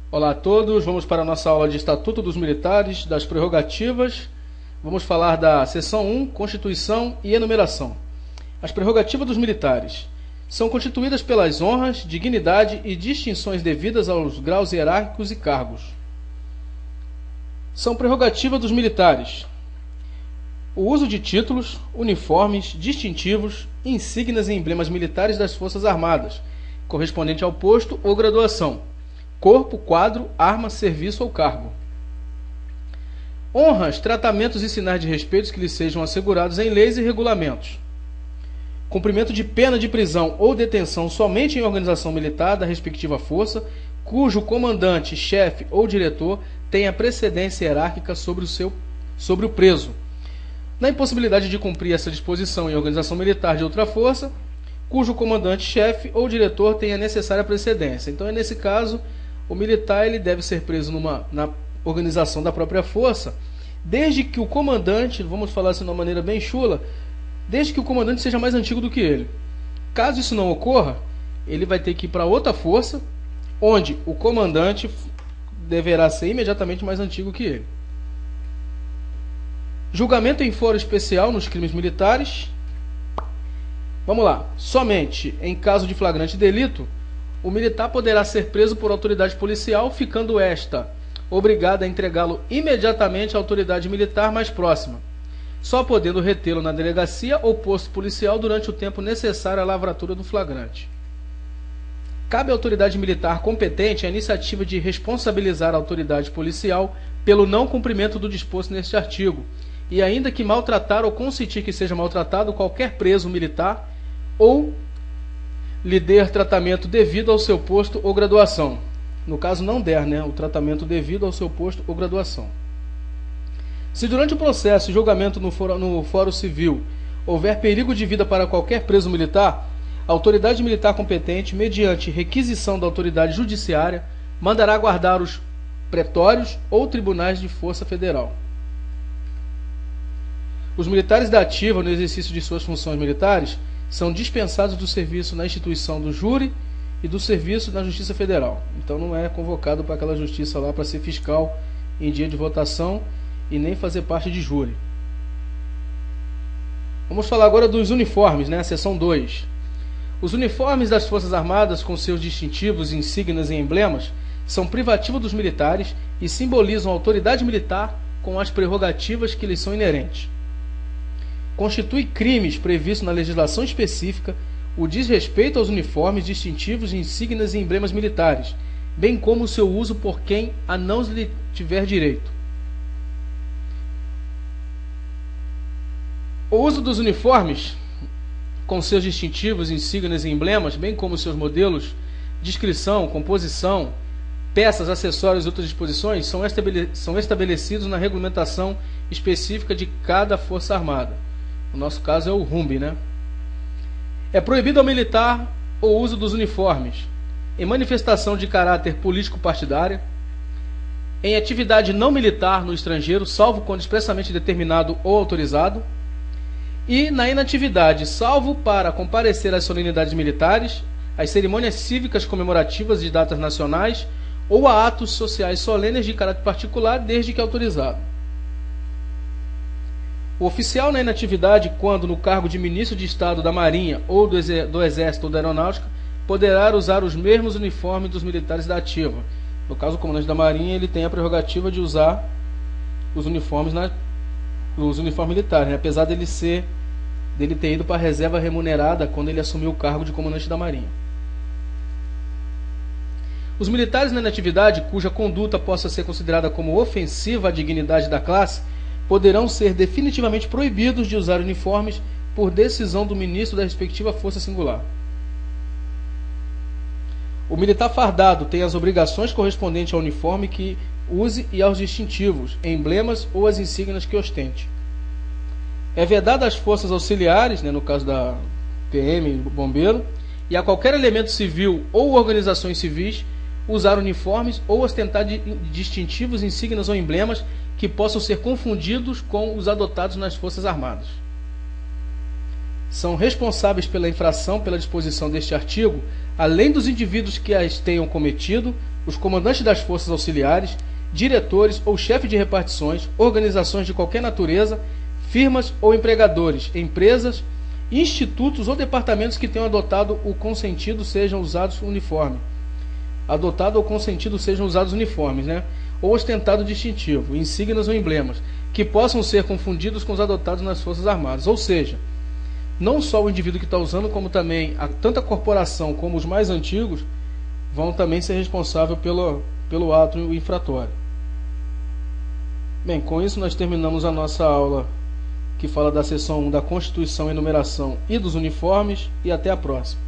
Olá a todos, vamos para a nossa aula de Estatuto dos Militares, das prerrogativas. Vamos falar da seção 1, Constituição e Enumeração. As prerrogativas dos militares são constituídas pelas honras, dignidade e distinções devidas aos graus hierárquicos e cargos. São prerrogativas dos militares o uso de títulos, uniformes, distintivos, insígnias e emblemas militares das Forças Armadas, correspondente ao posto ou graduação, corpo, quadro, arma, serviço ou cargo. Honras, tratamentos e sinais de respeito que lhes sejam assegurados em leis e regulamentos. Cumprimento de pena de prisão ou detenção somente em organização militar da respectiva força, cujo comandante, chefe ou diretor tenha precedência hierárquica sobre o preso. Na impossibilidade de cumprir essa disposição em organização militar de outra força, cujo comandante, chefe ou diretor tenha necessária precedência. Então, nesse caso, o militar ele deve ser preso na organização da própria força, desde que o comandante, vamos falar assim de uma maneira bem chula, desde que o comandante seja mais antigo do que ele. Caso isso não ocorra, ele vai ter que ir para outra força, onde o comandante deverá ser imediatamente mais antigo que ele. Julgamento em foro especial nos crimes militares. Vamos lá. Somente em caso de flagrante delito, o militar poderá ser preso por autoridade policial, ficando esta obrigada a entregá-lo imediatamente à autoridade militar mais próxima, só podendo retê-lo na delegacia ou posto policial durante o tempo necessário à lavratura do flagrante. Cabe à autoridade militar competente a iniciativa de responsabilizar a autoridade policial pelo não cumprimento do disposto neste artigo, e ainda que maltratar ou consentir que seja maltratado qualquer preso militar ou lhe der tratamento devido ao seu posto ou graduação. No caso não der, o tratamento devido ao seu posto ou graduação. Se durante o processo e julgamento no fórum civil houver perigo de vida para qualquer preso militar, a autoridade militar competente, mediante requisição da autoridade judiciária, mandará guardar os pretórios ou tribunais de força federal. Os militares da ativa, no exercício de suas funções militares, são dispensados do serviço na instituição do júri e do serviço na Justiça Federal. Então não é convocado para aquela justiça lá para ser fiscal em dia de votação e nem fazer parte de júri. Vamos falar agora dos uniformes, seção 2. Os uniformes das Forças Armadas, com seus distintivos, insígnias e emblemas, são privativos dos militares e simbolizam a autoridade militar com as prerrogativas que lhes são inerentes. Constitui crimes previstos na legislação específica o desrespeito aos uniformes, distintivos, insígnias e emblemas militares, bem como o seu uso por quem a não lhe tiver direito. O uso dos uniformes, com seus distintivos, insígnias e emblemas, bem como seus modelos, descrição, composição, peças, acessórios e outras disposições, são estabelecidos na regulamentação específica de cada Força Armada. No nosso caso é o RUMB, É proibido ao militar o uso dos uniformes em manifestação de caráter político-partidária, em atividade não militar no estrangeiro, salvo quando expressamente determinado ou autorizado, e na inatividade, salvo para comparecer às solenidades militares, às cerimônias cívicas comemorativas de datas nacionais ou a atos sociais solenes de caráter particular, desde que autorizado. O oficial na inatividade, quando no cargo de ministro de Estado da Marinha ou do Exército ou da Aeronáutica, poderá usar os mesmos uniformes dos militares da ativa. No caso, o comandante da Marinha ele tem a prerrogativa de usar os uniformes militares, apesar dele ter ido para a reserva remunerada quando ele assumiu o cargo de comandante da Marinha. Os militares na inatividade, cuja conduta possa ser considerada como ofensiva à dignidade da classe, poderão ser definitivamente proibidos de usar uniformes por decisão do ministro da respectiva força singular. O militar fardado tem as obrigações correspondentes ao uniforme que use e aos distintivos, emblemas ou as insígnias que ostente. É vedado às forças auxiliares, no caso da PM, bombeiro, e a qualquer elemento civil ou organizações civis, usar uniformes ou ostentar distintivos, insígnias ou emblemas que possam ser confundidos com os adotados nas Forças Armadas. São responsáveis pela infração pela disposição deste artigo, além dos indivíduos que as tenham cometido, os comandantes das forças auxiliares, diretores ou chefes de repartições, organizações de qualquer natureza, firmas ou empregadores, empresas, institutos ou departamentos que tenham adotado ou consentido sejam usados uniforme. Adotado ou consentido sejam usados uniformes, né? Ou ostentado distintivo, insígnias ou emblemas, que possam ser confundidos com os adotados nas Forças Armadas. Ou seja, não só o indivíduo que está usando, como também tanto a corporação como os mais antigos vão também ser responsáveis pelo ato infratório. Bem, com isso nós terminamos a nossa aula que fala da seção 1 da Constituição, enumeração e dos uniformes, e até a próxima.